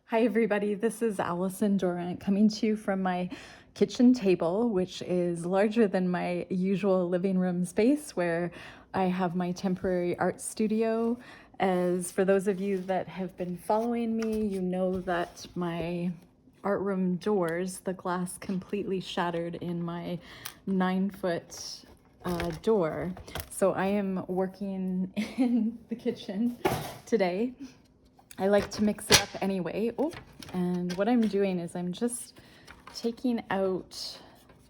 Hi everybody, this is Allison Durant coming to you from my kitchen table, which is larger than my usual living room space where I have my temporary art studio. As for those of you that have been following me, you know that my art room doors, the glass completely shattered in my 9-foot door. So I am working in the kitchen today. I like to mix it up anyway. Oh, and what I'm doing is I'm just taking out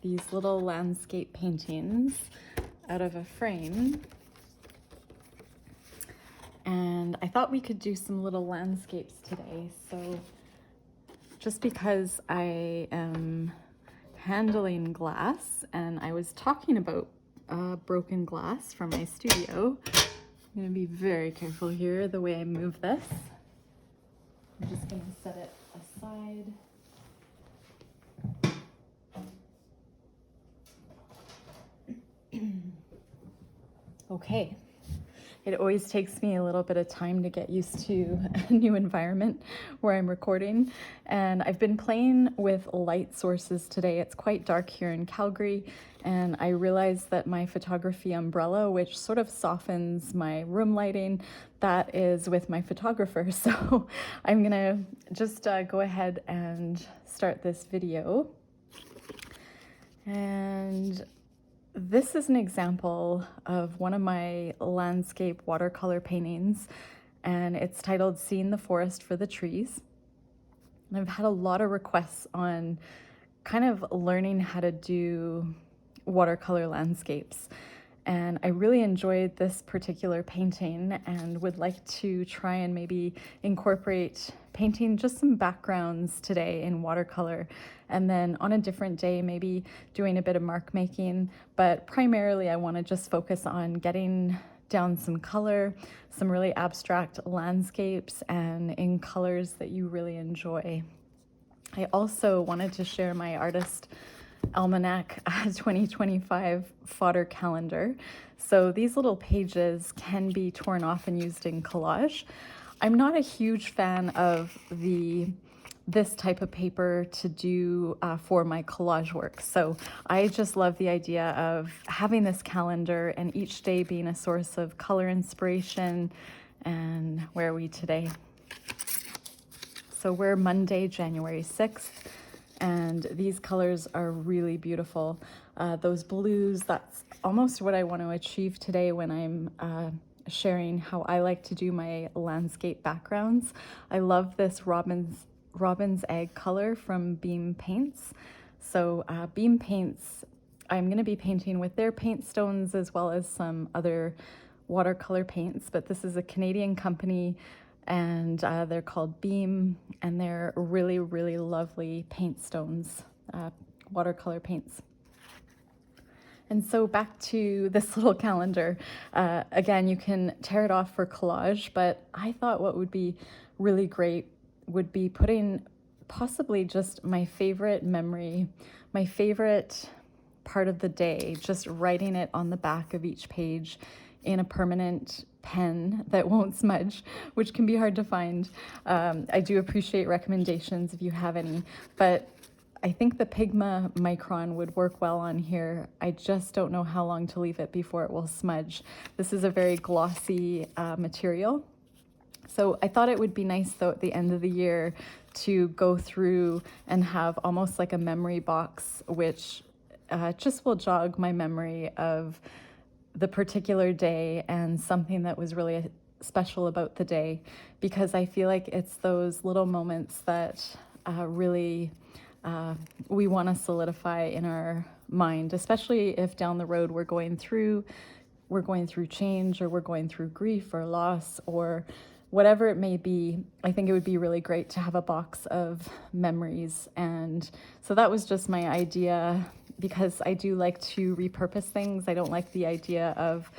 these little landscape paintings out of a frame. And I thought we could do some little landscapes today. So just because I am handling glass and I was talking about broken glass from my studio, I'm going to be very careful here the way I move this. I'm just going to set it aside. Okay. It always takes me a little bit of time to get used to a new environment where I'm recording. And I've been playing with light sources today. It's quite dark here in Calgary. And I realized that my photography umbrella, which sort of softens my room lighting, that is with my photographer. So I'm gonna just go ahead and start this video. And this is an example of one of my landscape watercolor paintings, and it's titled Seeing the Forest for the Trees. And I've had a lot of requests on kind of learning how to do watercolor landscapes. And I really enjoyed this particular painting and would like to try and maybe incorporate painting just some backgrounds today in watercolor. And then on a different day, maybe doing a bit of mark making. But primarily, I want to just focus on getting down some color, some really abstract landscapes, and in colors that you really enjoy. I also wanted to share my Artist Almanac 2025 fodder calendar. So these little pages can be torn off and used in collage. I'm not a huge fan of this type of paper to do for my collage work. So I just love the idea of having this calendar and each day being a source of color inspiration. And where are we today? So we're Monday, January 6th. And these colors are really beautiful. Those blues, that's almost what I want to achieve today when I'm sharing how I like to do my landscape backgrounds. I love this robin's egg color from Beam Paints. So Beam Paints, I'm going to be painting with their Paintstones as well as some other watercolor paints, but this is a Canadian company, and they're called Beam, and they're really, really lovely Paintstones, watercolor paints. And so back to this little calendar. Again, you can tear it off for collage, but I thought what would be really great would be putting possibly just my favorite memory, my favorite part of the day, just writing it on the back of each page in a permanent pen that won't smudge, which can be hard to find. I do appreciate recommendations if you have any, but I think the Pigma Micron would work well on here. I just don't know how long to leave it before it will smudge. This is a very glossy material. So I thought it would be nice though at the end of the year to go through and have almost like a memory box, which just will jog my memory of the particular day and something that was really special about the day, because I feel like it's those little moments that really we want to solidify in our mind, especially if down the road we're going through change, or we're going through grief or loss or whatever it may be. I think it would be really great to have a box of memories. And so that was just my idea, because I do like to repurpose things. I don't like the idea of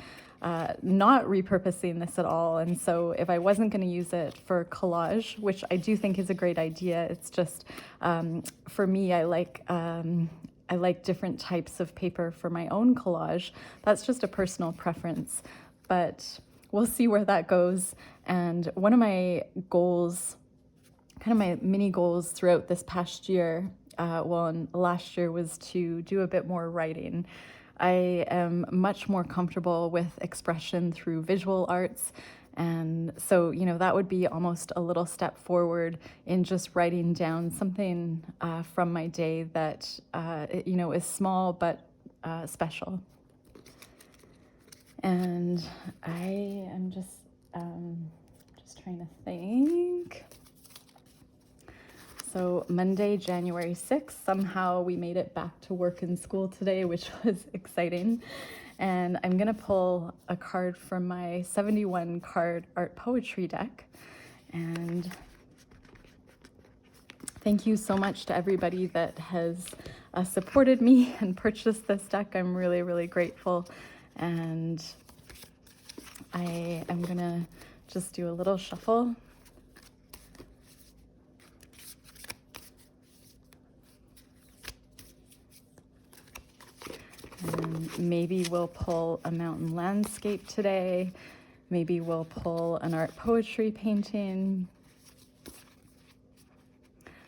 not repurposing this at all. And so if I wasn't going to use it for collage, which I do think is a great idea, it's just for me, I like different types of paper for my own collage. That's just a personal preference, but we'll see where that goes. And one of my goals kind of my mini goals throughout this past year, and last year, was to do a bit more writing. I am much more comfortable with expression through visual arts. And so, that would be almost a little step forward in just writing down something from my day that, is small but special. And I am just trying to think. So Monday, January 6th, somehow we made it back to work and school today, which was exciting. And I'm going to pull a card from my 71 card art poetry deck. And thank you so much to everybody that has supported me and purchased this deck. I'm really, really grateful. And I am going to just do a little shuffle. And maybe we'll pull a mountain landscape today. Maybe we'll pull an art poetry painting.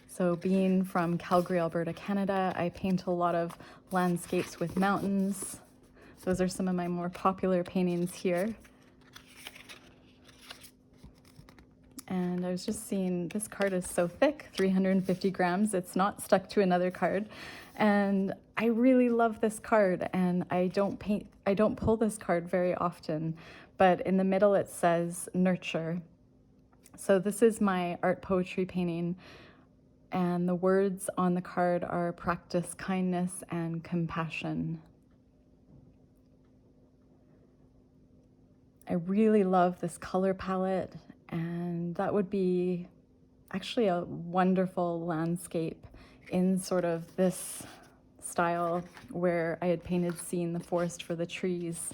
So being from Calgary, Alberta, Canada, I paint a lot of landscapes with mountains. Those are some of my more popular paintings here. And I was just seeing, this card is so thick, 350 grams. It's not stuck to another card. And I really love this card, and I don't pull this card very often, but in the middle it says nurture. So this is my art poetry painting, and the words on the card are practice kindness and compassion. I really love this color palette, and that would be actually a wonderful landscape in sort of this style where I had painted Seeing the Forest for the Trees.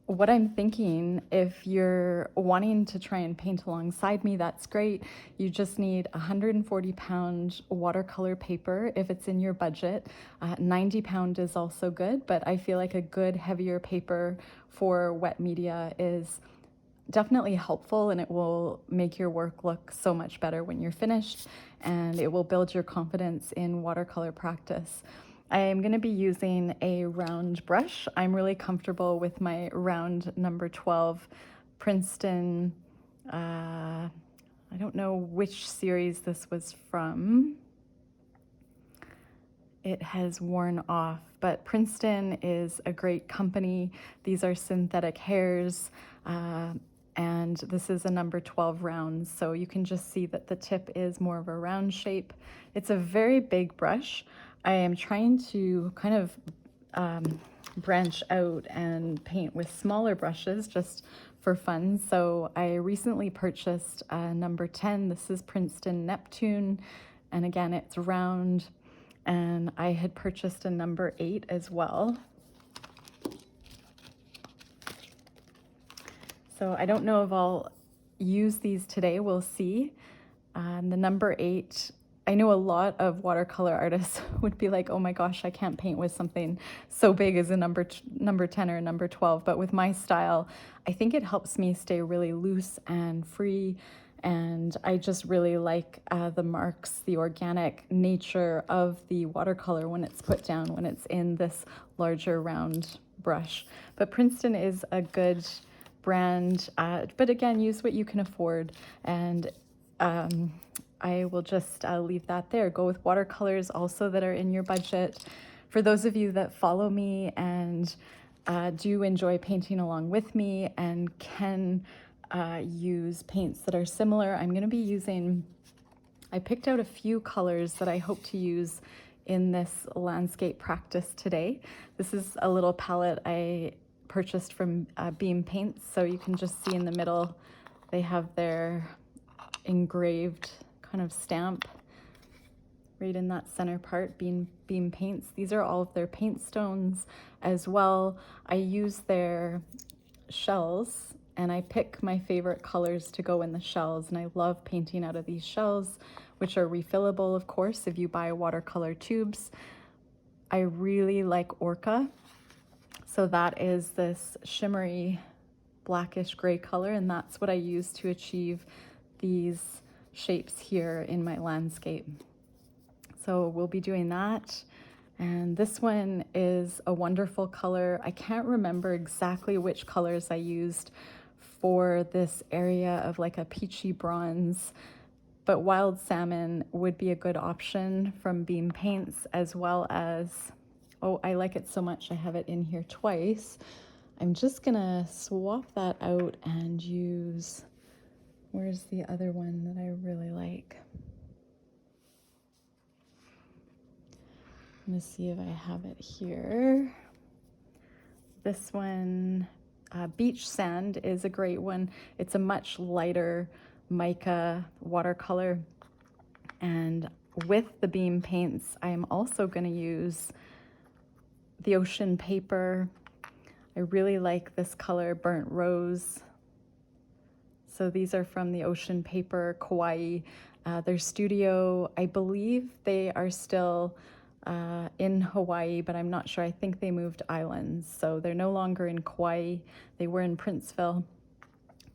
What I'm thinking, if you're wanting to try and paint alongside me, that's great. You just need 140-pound watercolor paper if it's in your budget. 90-pound is also good, but I feel like a good heavier paper for wet media is definitely helpful, and it will make your work look so much better when you're finished, and it will build your confidence in watercolor practice. I am going to be using a round brush. I'm really comfortable with my round number 12 Princeton. I don't know which series this was from. It has worn off, but Princeton is a great company. These are synthetic hairs. And this is a number 12 round, so you can just see that the tip is more of a round shape. It's a very big brush. I am trying to kind of branch out and paint with smaller brushes just for fun. So I recently purchased number 10. This is Princeton Neptune, and again, it's round. And I had purchased a number 8 as well. So I don't know if I'll use these today, we'll see. The number 8, I know a lot of watercolor artists would be like, oh my gosh, I can't paint with something so big as a number 10 or number 12. But with my style, I think it helps me stay really loose and free. And I just really like the marks, the organic nature of the watercolor when it's put down, when it's in this larger round brush. But Princeton is a good brand, but again, use what you can afford. And I will just leave that there. Go with watercolors also that are in your budget. For those of you that follow me and do enjoy painting along with me and can use paints that are similar, I'm going to be using, I picked out a few colors that I hope to use in this landscape practice today. This is a little palette I purchased from Beam Paints, so you can just see in the middle they have their engraved kind of stamp right in that center part, Beam Paints. These are all of their Paintstones as well. I use their shells, and I pick my favorite colors to go in the shells, and I love painting out of these shells, which are refillable, of course, if you buy watercolor tubes. I really like Orca. So that is this shimmery blackish gray color, and that's what I use to achieve these shapes here in my landscape. So we'll be doing that. And this one is a wonderful color. I can't remember exactly which colors I used for this area of like a peachy bronze, but wild salmon would be a good option from Beam Paints, as well as, oh, I like it so much I have it in here twice. I'm just gonna swap that out and use, where's the other one that I really like? I'm gonna see if I have it here. This one, Beach Sand, is a great one. It's a much lighter mica watercolor. And with the Beam Paints, I am also gonna use the Ocean Paper. I really like this color, Burnt Rose. So these are from the Ocean Paper, Kauai. Their studio, I believe they are still in Hawaii, but I'm not sure. I think they moved islands. So they're no longer in Kauai. They were in Princeville.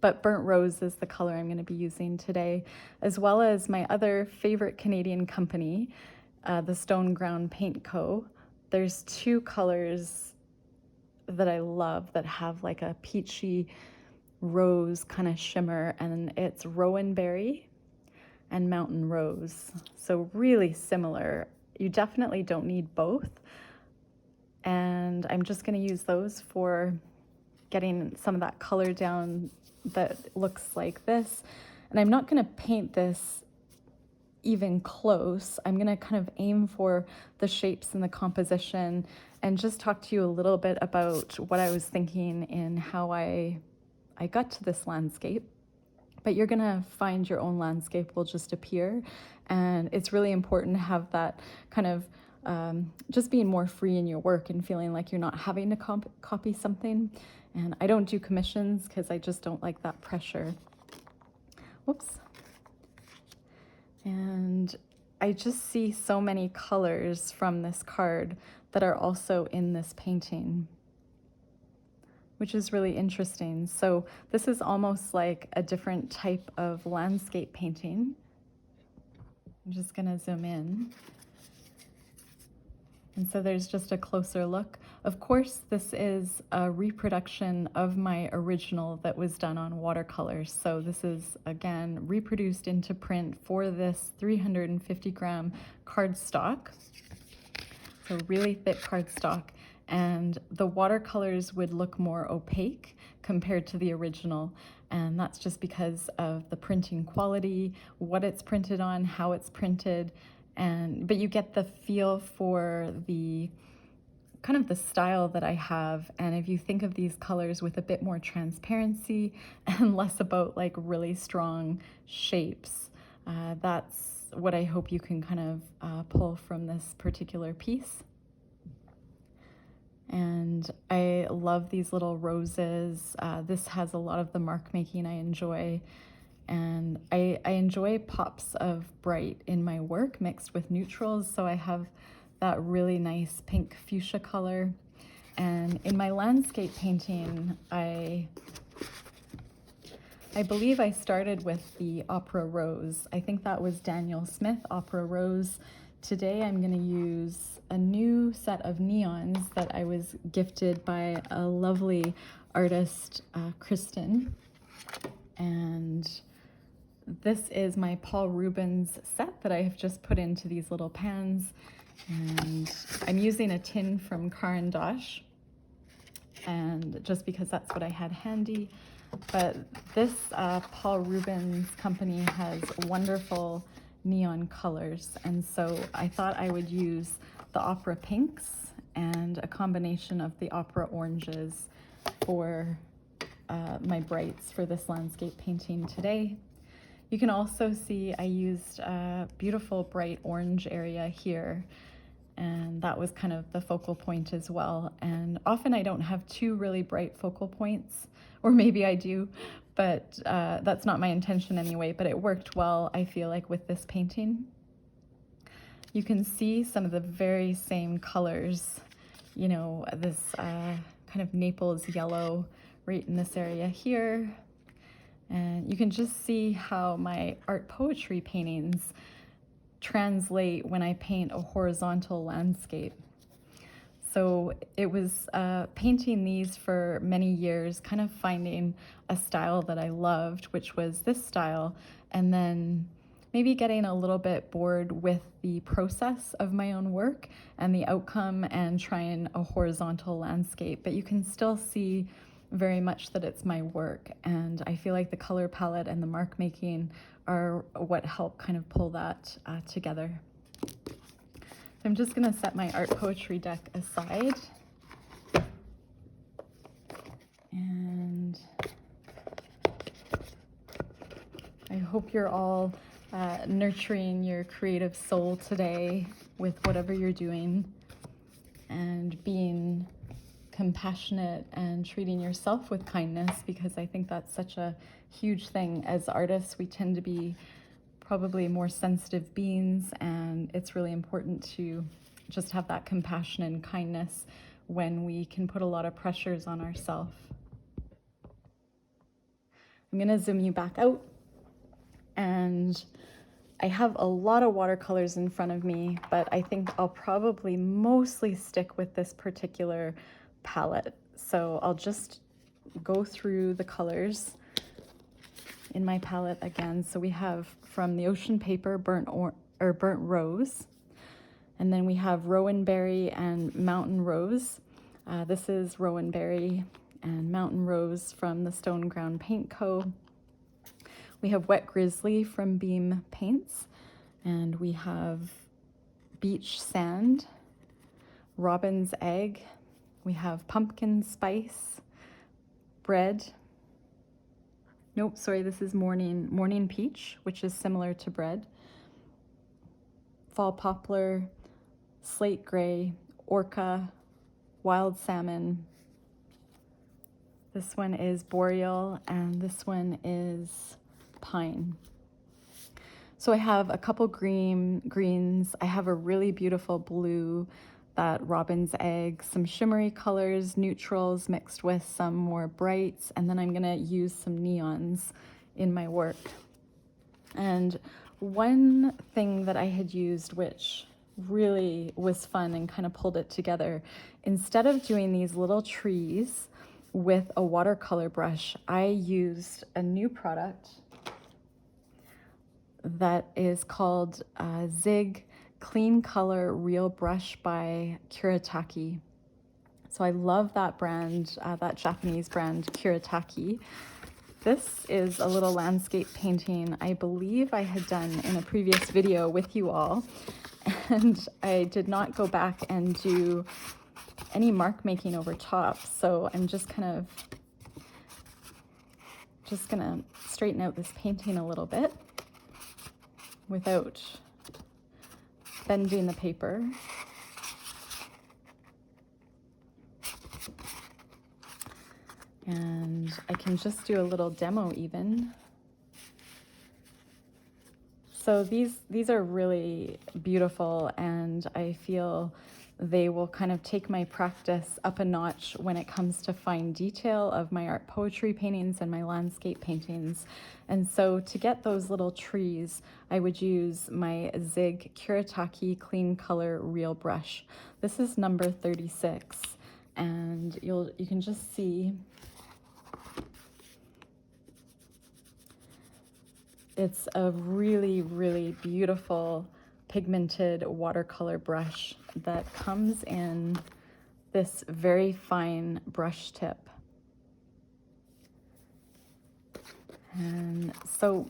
But Burnt Rose is the color I'm going to be using today, as well as my other favorite Canadian company, the Stone Ground Paint Co. There's two colors that I love that have like a peachy rose kind of shimmer, and it's Rowan Berry and Mountain Rose. So really similar. You definitely don't need both. And I'm just going to use those for getting some of that color down that looks like this. And I'm not going to paint this even close. I'm going to kind of aim for the shapes and the composition and just talk to you a little bit about what I was thinking in how I got to this landscape. But you're gonna find your own landscape will just appear. And it's really important to have that kind of just being more free in your work and feeling like you're not having to copy something. And I don't do commissions because I just don't like that pressure. Whoops. And I just see so many colors from this card that are also in this painting, which is really interesting. So this is almost like a different type of landscape painting. I'm just gonna zoom in. And so there's just a closer look. Of course, this is a reproduction of my original that was done on watercolors. So this is, again, reproduced into print for this 350 gram cardstock. So really thick cardstock. And the watercolors would look more opaque compared to the original. And that's just because of the printing quality, what it's printed on, how it's printed. But you get the feel for the kind of the style that I have. And if you think of these colors with a bit more transparency and less about like really strong shapes, that's what I hope you can kind of pull from this particular piece. And I love these little roses. This has a lot of the mark making I enjoy. And I enjoy pops of bright in my work mixed with neutrals. So I have that really nice pink fuchsia color. And in my landscape painting, I believe I started with the Opera Rose. I think that was Daniel Smith, Opera Rose. Today I'm going to use a new set of neons that I was gifted by a lovely artist, Kristen. And this is my Paul Rubens set that I have just put into these little pans. And I'm using a tin from Caran d'Ache, and just because that's what I had handy. But this Paul Rubens company has wonderful neon colors, and so I thought I would use the opera pinks and a combination of the opera oranges for my brights for this landscape painting today. You can also see I used a beautiful bright orange area here, and that was kind of the focal point as well. And often I don't have two really bright focal points, or maybe I do, but that's not my intention anyway, but it worked well, I feel like, with this painting. You can see some of the very same colors, you know, this kind of Naples yellow right in this area here. And you can just see how my art poetry paintings translate when I paint a horizontal landscape. So it was painting these for many years, kind of finding a style that I loved, which was this style, and then maybe getting a little bit bored with the process of my own work and the outcome and trying a horizontal landscape. But you can still see very much that it's my work, and I feel like the color palette and the mark making are what help kind of pull that together. So I'm just going to set my art poetry deck aside, and I hope you're all nurturing your creative soul today with whatever you're doing, and being compassionate and treating yourself with kindness, because I think that's such a huge thing. As artists, we tend to be probably more sensitive beings, and it's really important to just have that compassion and kindness when we can put a lot of pressures on ourselves. I'm going to zoom you back out, and I have a lot of watercolors in front of me, but I think I'll probably mostly stick with this particular palette. So I'll just go through the colors in my palette again. So we have from the Ocean Paper Burnt Rose, and then we have Rowan Berry and Mountain Rose. This is Rowan Berry and Mountain Rose from the Stone Ground Paint Co. We have Wet Grizzly from Beam Paints, and we have Beach Sand, Robin's Egg, we have Pumpkin Spice, Bread. Nope, sorry, this is Morning Peach, which is similar to Bread. Fall Poplar, Slate Gray, Orca, Wild Salmon. This one is Boreal, and this one is Pine. So I have a couple greens. I have a really beautiful blue, that Robin's Egg, some shimmery colors, neutrals mixed with some more brights, and then I'm gonna use some neons in my work. And one thing that I had used, which really was fun and kind of pulled it together, instead of doing these little trees with a watercolor brush, I used a new product that is called Zig Clean Color Real Brush by Kuretake. So I love that brand, that Japanese brand Kuretake. This is a little landscape painting I believe I had done in a previous video with you all, and I did not go back and do any mark making over top, so I'm just gonna straighten out this painting a little bit without bending the paper. And I can just do a little demo even. So these are really beautiful, and I feel they will kind of take my practice up a notch when it comes to fine detail of my art poetry paintings and my landscape paintings. And so to get those little trees, I would use my Zig Kuretake Clean Color Real Brush. This is number 36, and you can just see it's a really, really beautiful pigmented watercolor brush that comes in this very fine brush tip. And so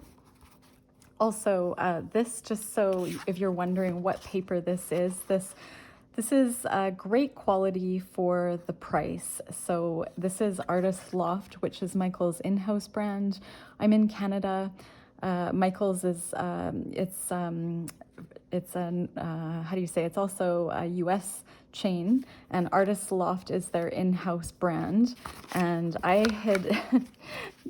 also this, just so if you're wondering what paper this is a great quality for the price. So this is Artist Loft, which is Michael's in-house brand. I'm in Canada. Michael's is it's also a US chain, and Artist Loft is their in-house brand. And I had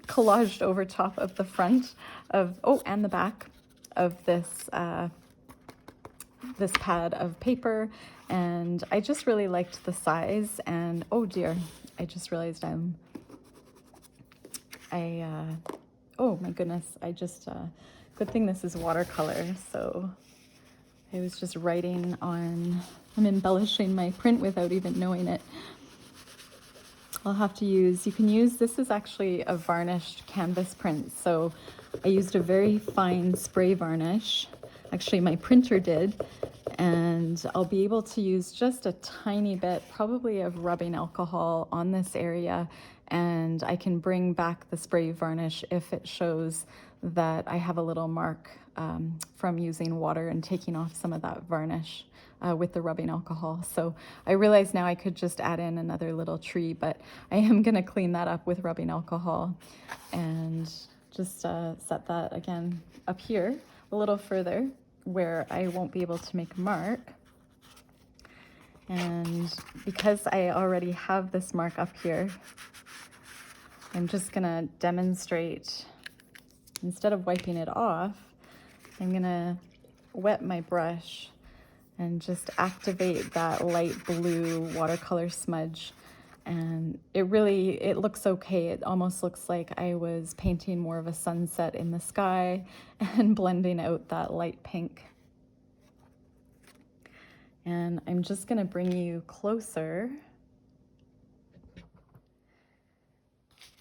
collaged over top of the front of, and the back of this this pad of paper, and I just really liked the size. And oh dear, I just realized Oh my goodness, I just, good thing this is watercolor. So I was just writing on, I'm embellishing my print without even knowing it. I'll have to use, you can use, this is actually a varnished canvas print. So I used a very fine spray varnish. Actually, my printer did. And I'll be able to use just a tiny bit, probably of rubbing alcohol on this area. And I can bring back the spray varnish if it shows that I have a little mark from using water and taking off some of that varnish with the rubbing alcohol. So I realize now I could just add in another little tree, but I am going to clean that up with rubbing alcohol and just set that again up here a little further where I won't be able to make a mark. And because I already have this mark up here, I'm just gonna demonstrate, instead of wiping it off, I'm gonna wet my brush and just activate that light blue watercolor smudge. And it looks okay. It almost looks like I was painting more of a sunset in the sky and blending out that light pink. And I'm just gonna bring you closer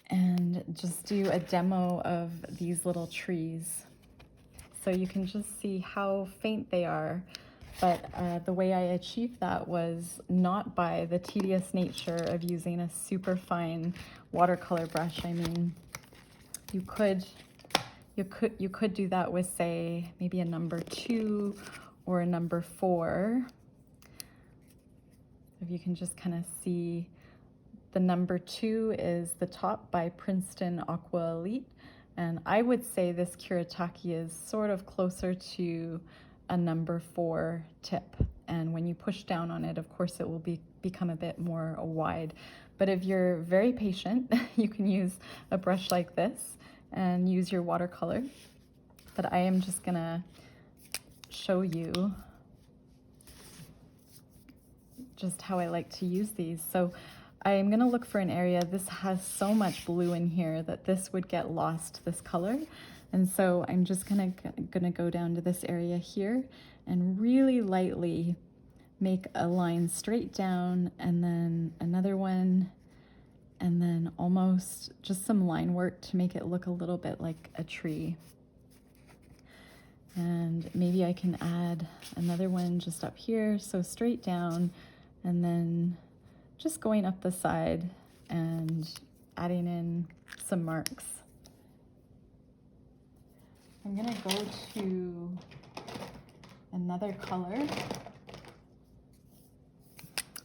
and just do a demo of these little trees. So you can just see how faint they are. But the way I achieved that was not by the tedious nature of using a super fine watercolor brush. I mean, you could do that with, say, maybe a number 2 or a number 4. If you can just kind of see, the number 2 is the top by Princeton Aqua Elite. And I would say this Kuretake is sort of closer to a number 4 tip. And when you push down on it, of course, it will become a bit more wide. But if you're very patient, you can use a brush like this and use your watercolor. But I am just gonna show you just how I like to use these. So I'm gonna look for an area. This has so much blue in here that this would get lost, this color. And so I'm just gonna go down to this area here and really lightly make a line straight down, and then another one, and then almost just some line work to make it look a little bit like a tree. And maybe I can add another one just up here. So straight down, and then just going up the side and adding in some marks. I'm gonna go to another color.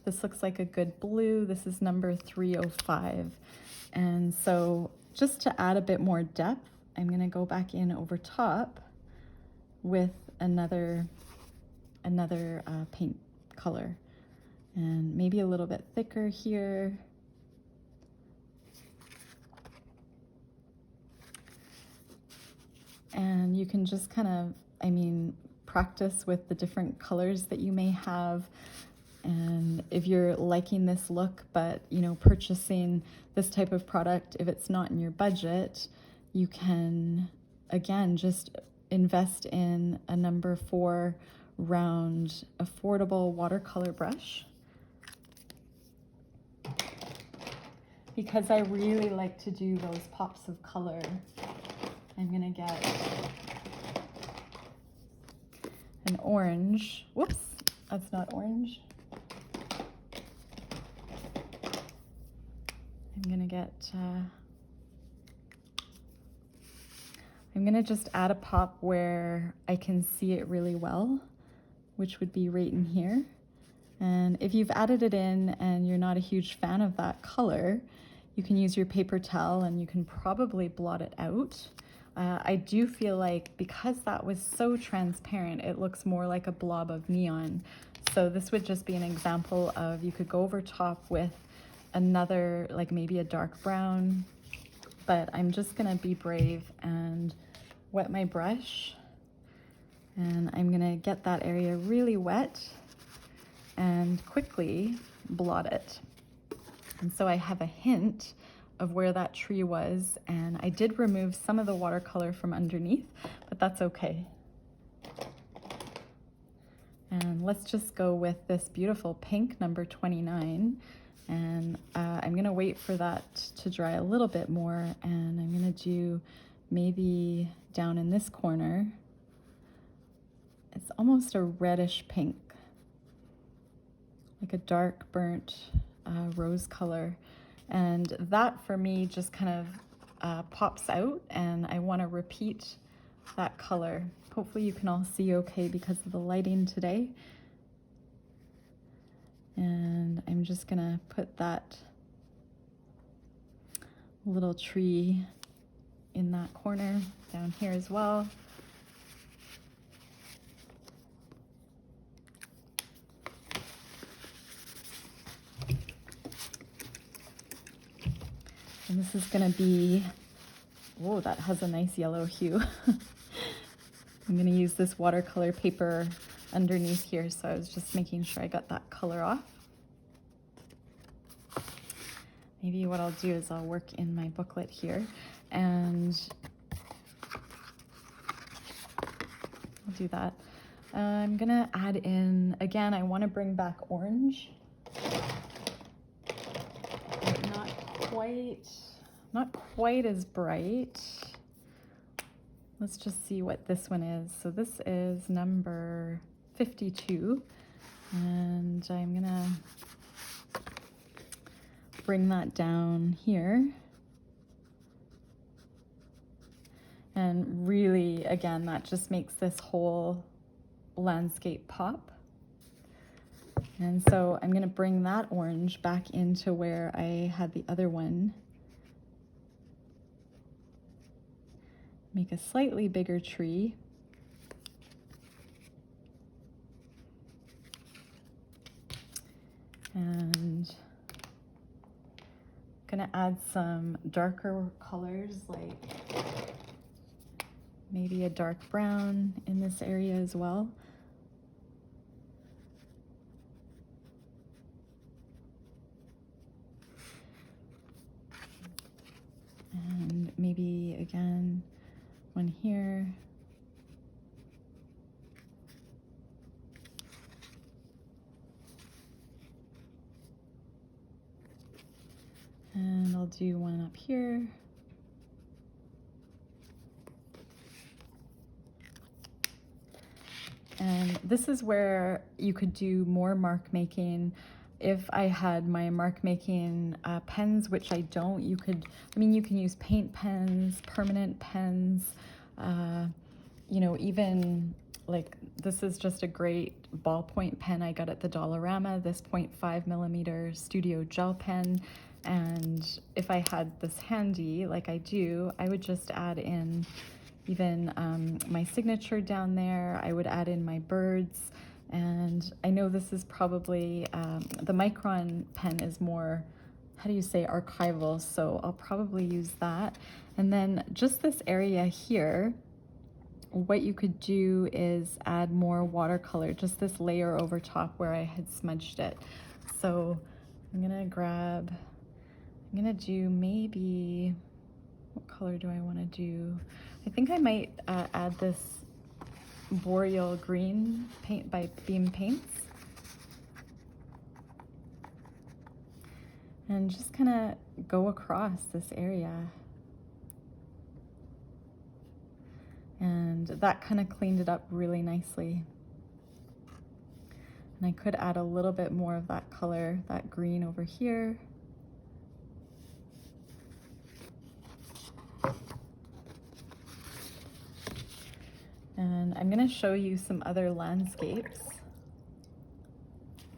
This looks like a good blue. This is number 305. And so just to add a bit more depth, I'm gonna go back in over top with another paint color. And maybe a little bit thicker here. And you can just kind of, I mean, practice with the different colors that you may have. And if you're liking this look, but you know, purchasing this type of product, if it's not in your budget, you can, again, just invest in a number 4 round, affordable watercolor brush. Because I really like to do those pops of color, I'm gonna get an orange. Whoops, that's not orange. I'm gonna just add a pop where I can see it really well, which would be right in here. And if you've added it in and you're not a huge fan of that color, you can use your paper towel and you can probably blot it out. I do feel like because that was so transparent, it looks more like a blob of neon. So this would just be an example of, you could go over top with another, like maybe a dark brown, but I'm just gonna be brave and wet my brush, and I'm gonna get that area really wet and quickly blot it. And so I have a hint of where that tree was, and I did remove some of the watercolor from underneath, but that's okay. And let's just go with this beautiful pink, number 29. And I'm gonna wait for that to dry a little bit more, and I'm gonna do maybe down in this corner. It's almost a reddish pink, like a dark burnt rose color. And that for me just kind of pops out, and I wanna repeat that color. Hopefully you can all see okay because of the lighting today. And I'm just gonna put that little tree in that corner down here as well. And this is gonna be, whoa, that has a nice yellow hue. I'm gonna use this watercolor paper underneath here, so I was just making sure I got that color off. Maybe what I'll do is I'll work in my booklet here, and I'll do that. I'm gonna add in, again, I wanna bring back orange. Not quite as bright. Let's just see what this one is. So this is number 52, and I'm gonna bring that down here. And really, again, that just makes this whole landscape pop. And so I'm gonna bring that orange back into where I had the other one. Make a slightly bigger tree. And I'm gonna add some darker colors, like maybe a dark brown in this area as well. And maybe again, one here. And I'll do one up here. And this is where you could do more mark making. If I had my mark making pens, which I don't, you can use paint pens, permanent pens, you know, even like this is just a great ballpoint pen I got at the Dollarama, this 0.5mm studio gel pen. And if I had this handy, like I do, I would just add in even my signature down there. I would add in my birds. And I know this is probably, the Micron pen is more, how do you say, archival, so I'll probably use that. And then just this area here, what you could do is add more watercolor, just this layer over top where I had smudged it. So I'm gonna do maybe, what color do I wanna do? I think I might add this Boreal Green paint by Beam Paints. And just kind of go across this area. And that kind of cleaned it up really nicely. And I could add a little bit more of that color, that green over here. And I'm going to show you some other landscapes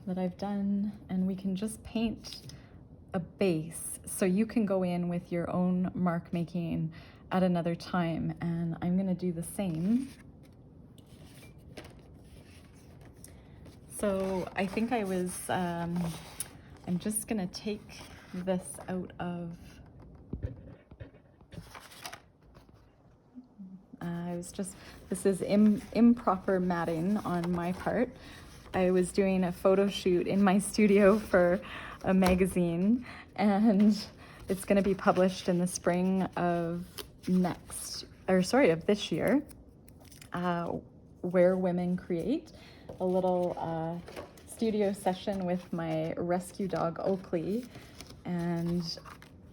that I've done, and we can just paint a base. So you can go in with your own mark making at another time, and I'm going to do the same. So I think I was, I'm just going to take this out of, this is improper matting on my part. I was doing a photo shoot in my studio for a magazine, and it's going to be published in the spring of this year, Where Women Create, a little studio session with my rescue dog Oakley. And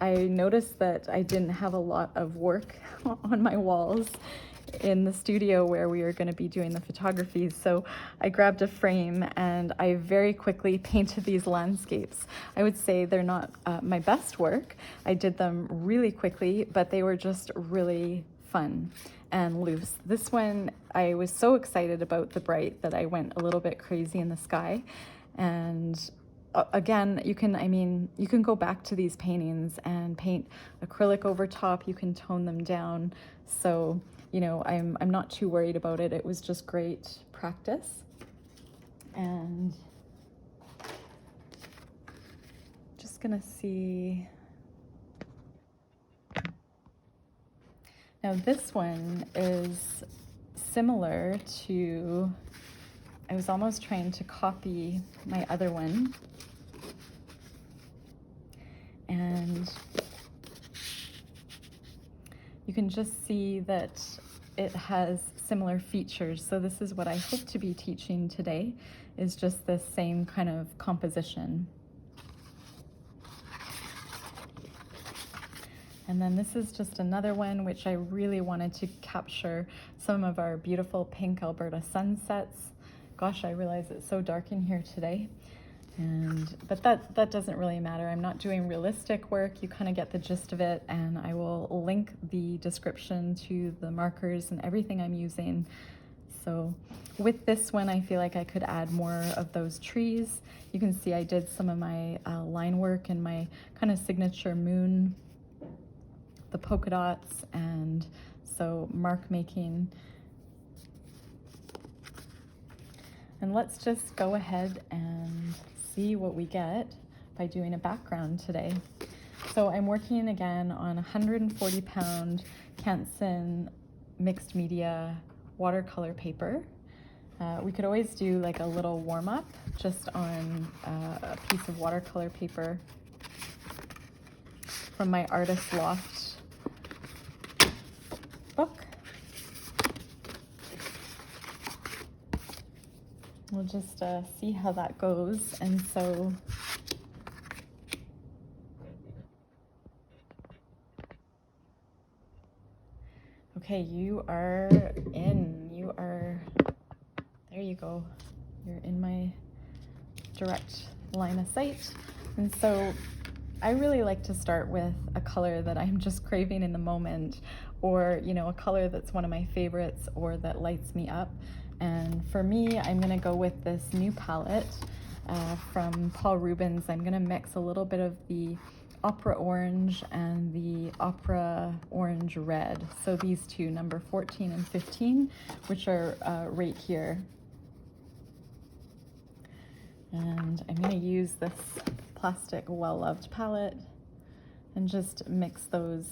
I noticed that I didn't have a lot of work on my walls in the studio where we were going to be doing the photography. So I grabbed a frame and I very quickly painted these landscapes. I would say they're not my best work. I did them really quickly, but they were just really fun and loose. This one, I was so excited about the bright that I went a little bit crazy in the sky. And again, you can go back to these paintings and paint acrylic over top. You can tone them down. So, you know, I'm not too worried about it. It was just great practice. And just gonna see. Now this one is similar to, I was almost trying to copy my other one. And you can just see that it has similar features. So this is what I hope to be teaching today, is just this same kind of composition. And then this is just another one which I really wanted to capture some of our beautiful pink Alberta sunsets. Gosh, I realize it's so dark in here today. But that doesn't really matter. I'm not doing realistic work. You kind of get the gist of it, and I will link the description to the markers and everything I'm using. So with this one, I feel like I could add more of those trees. You can see I did some of my line work and my kind of signature moon, the polka dots, and so mark making. And let's just go ahead and see what we get by doing a background today. So I'm working again on 140 pound Canson mixed media watercolor paper. We could always do like a little warm-up just on a piece of watercolor paper from my Artist Loft book. We'll just see how that goes. And so okay, you are in. You are, there you go. You're in my direct line of sight. And so I really like to start with a color that I'm just craving in the moment, or, you know, a color that's one of my favorites or that lights me up. And for me, I'm gonna go with this new palette from Paul Rubens. I'm gonna mix a little bit of the Opera Orange and the Opera Orange Red. So these two, number 14 and 15, which are right here. And I'm gonna use this plastic Well-Loved palette and just mix those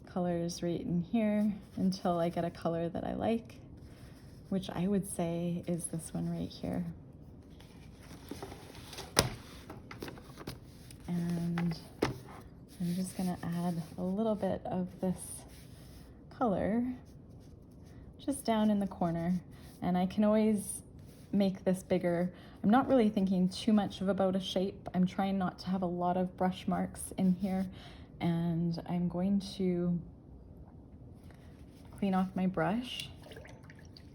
colors right in here until I get a color that I like, which I would say is this one right here. And I'm just gonna add a little bit of this color just down in the corner. And I can always make this bigger. I'm not really thinking too much about a shape. I'm trying not to have a lot of brush marks in here. And I'm going to clean off my brush.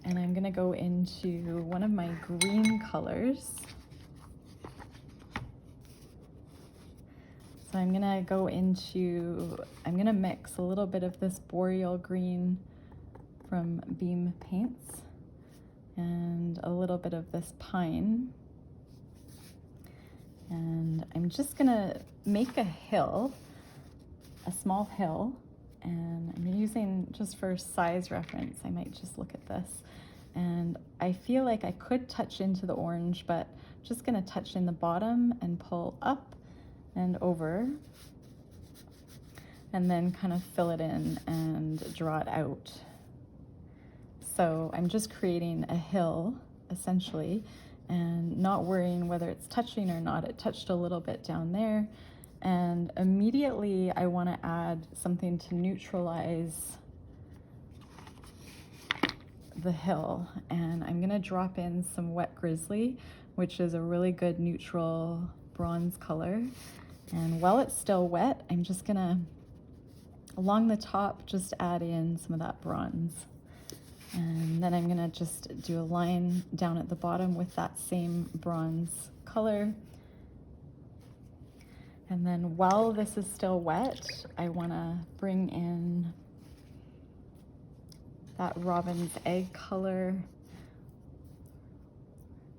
And I'm gonna go into one of my green colors. So I'm gonna mix a little bit of this boreal green from Beam Paints and a little bit of this pine. And I'm just gonna make a hill, a small hill, and I'm using, just for size reference, I might just look at this. And I feel like I could touch into the orange, but I'm just gonna touch in the bottom and pull up and over, and then kind of fill it in and draw it out. So I'm just creating a hill, essentially, and not worrying whether it's touching or not. It touched a little bit down there, And immediately I want to add something to neutralize the hill, and I'm gonna drop in some wet grizzly, which is a really good neutral bronze color. And while it's still wet, I'm just gonna, along the top, just add in some of that bronze. And then I'm gonna just do a line down at the bottom with that same bronze color. And then while this is still wet, I wanna bring in that robin's egg color,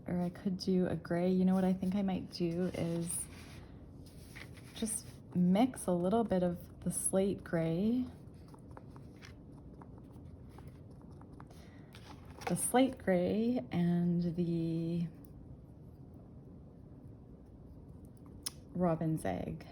or I could do a gray. You know what I think I might do is just mix a little bit of the slate gray, and the robin's egg.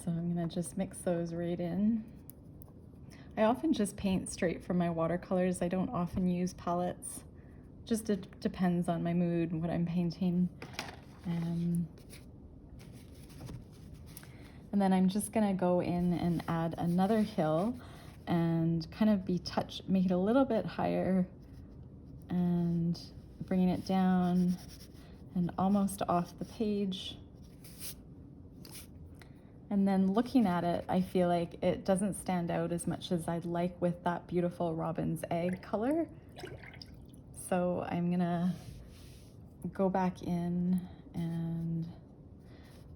So I'm gonna just mix those right in. I often just paint straight from my watercolors. I don't often use palettes. Just it depends on my mood and what I'm painting. And then I'm just gonna go in and add another hill and kind of make it a little bit higher and bringing it down and almost off the page. And then looking at it, I feel like it doesn't stand out as much as I'd like with that beautiful robin's egg color. So I'm gonna go back in and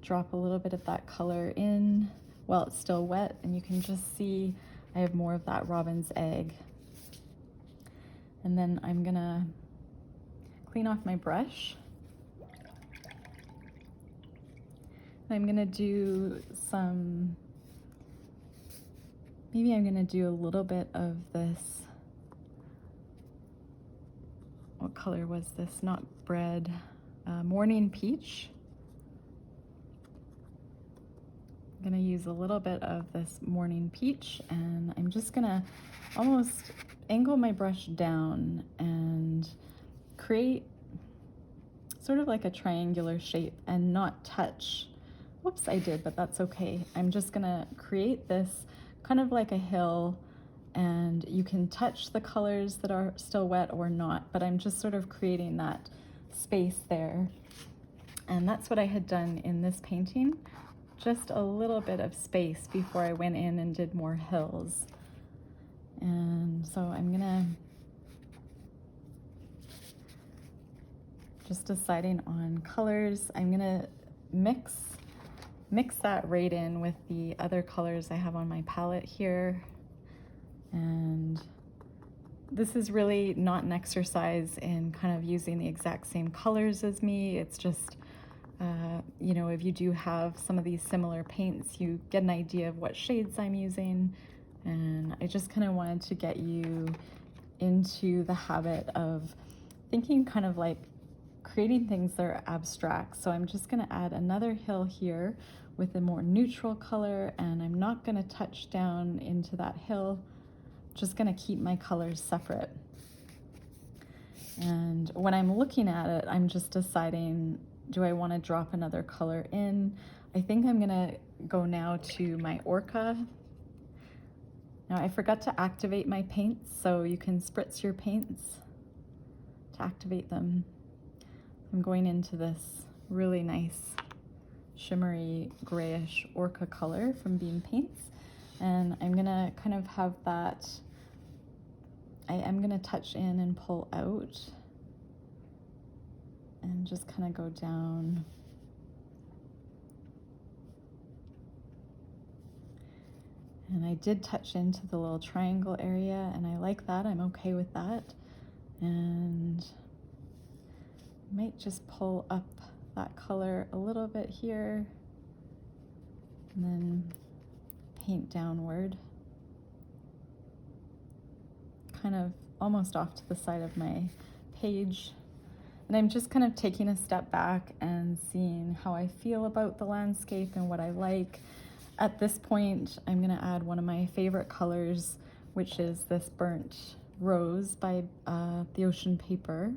drop a little bit of that color in while it's still wet, and you can just see I have more of that robin's egg. And then I'm gonna clean off my brush. I'm gonna do maybe I'm gonna do a little bit of this, what color was this? Not bread, morning peach. I'm gonna use a little bit of this morning peach, and I'm just gonna almost angle my brush down and create sort of like a triangular shape and not touch. Whoops, I did, but that's okay. I'm just gonna create this kind of like a hill, and you can touch the colors that are still wet or not, but I'm just sort of creating that space there. And that's what I had done in this painting, just a little bit of space before I went in and did more hills. And so I'm gonna just deciding on colors. I'm gonna mix that right in with the other colors I have on my palette here. And this is really not an exercise in kind of using the exact same colors as me. It's just, you know, if you do have some of these similar paints, you get an idea of what shades I'm using. And I just kind of wanted to get you into the habit of thinking kind of like creating things that are abstract. So I'm just gonna add another hill here with a more neutral color, and I'm not gonna touch down into that hill, just gonna keep my colors separate. And when I'm looking at it, I'm just deciding, do I wanna drop another color in? I think I'm gonna go now to my Orca. Now I forgot to activate my paints, so you can spritz your paints to activate them. I'm going into this really nice shimmery grayish Orca color from Beam Paints, and I'm gonna kind of have that, I'm gonna touch in and pull out and just kind of go down. And I did touch into the little triangle area, and I like that, I'm okay with that. And might just pull up that color a little bit here and then paint downward, kind of almost off to the side of my page. And I'm just kind of taking a step back and seeing how I feel about the landscape and what I like. At this point, I'm gonna add one of my favorite colors, which is this burnt Rose by the Ocean Paper.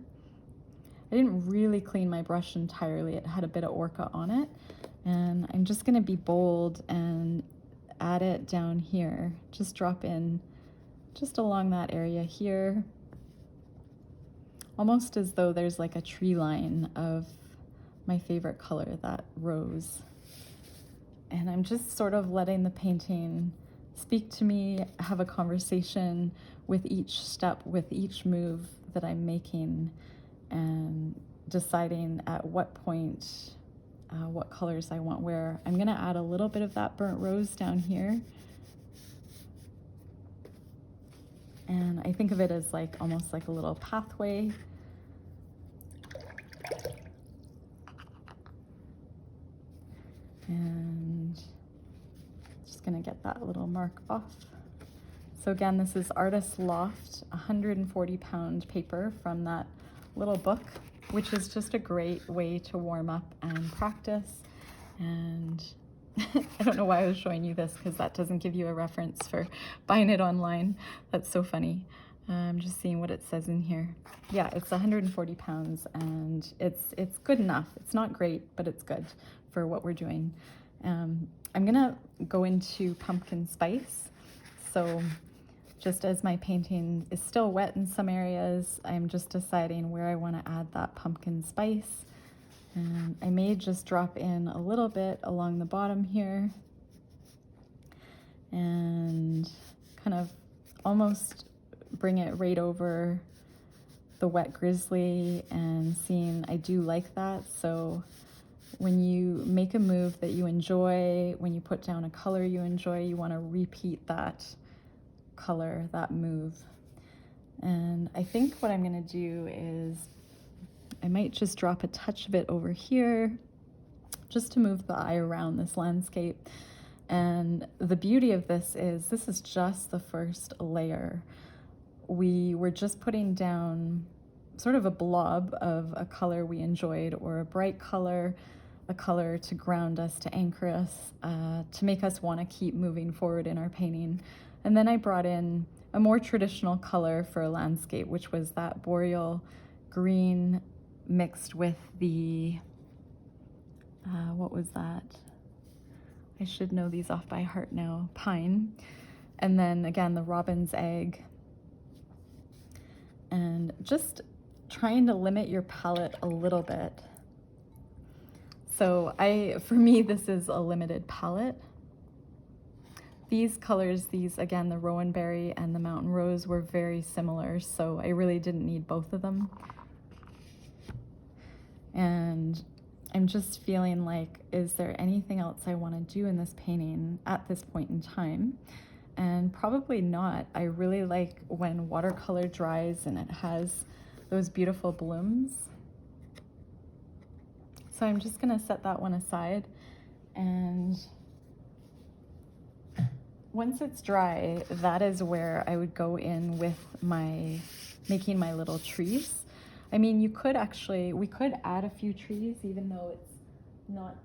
I didn't really clean my brush entirely. It had a bit of orca on it. And I'm just gonna be bold and add it down here. Just drop in just along that area here. Almost as though there's like a tree line of my favorite color, that rose. And I'm just sort of letting the painting speak to me, have a conversation with each step, with each move that I'm making, and deciding at what point what colors I want where. I'm gonna add a little bit of that burnt rose down here. And I think of it as like almost like a little pathway. And just gonna get that little mark off. So again, this is Artist Loft, 140-pound paper from that little book, which is just a great way to warm up and practice. And I don't know why I was showing you this, because that doesn't give you a reference for buying it online. That's so funny. I'm just seeing what it says in here. Yeah, it's 140 pounds and it's good enough. It's not great, but it's good for what we're doing. I'm gonna go into pumpkin spice. So just as my painting is still wet in some areas, I'm just deciding where I want to add that pumpkin spice. And I may just drop in a little bit along the bottom here and kind of almost bring it right over the wet grizzly, and seeing I do like that. So when you make a move that you enjoy, when you put down a color you enjoy, you want to repeat that color, that move. And I think what I'm going to do is I might just drop a touch of it over here just to move the eye around this landscape. And the beauty of this is just the first layer. We were just putting down sort of a blob of a color we enjoyed, or a bright color, a color to ground us, to anchor us, to make us want to keep moving forward in our painting. And then I brought in a more traditional color for a landscape, which was that boreal green mixed with the, what was that? I should know these off by heart now. Pine. And then again, the robin's egg. And just trying to limit your palette a little bit. So for me, this is a limited palette. These colors, again, the rowan berry and the mountain rose, were very similar, so I really didn't need both of them. And I'm just feeling like, is there anything else I want to do in this painting at this point in time? And probably not. I really like when watercolor dries and it has those beautiful blooms. So I'm just gonna set that one aside, and once it's dry, that is where I would go in with making my little trees. I mean, we could add a few trees, even though it's not,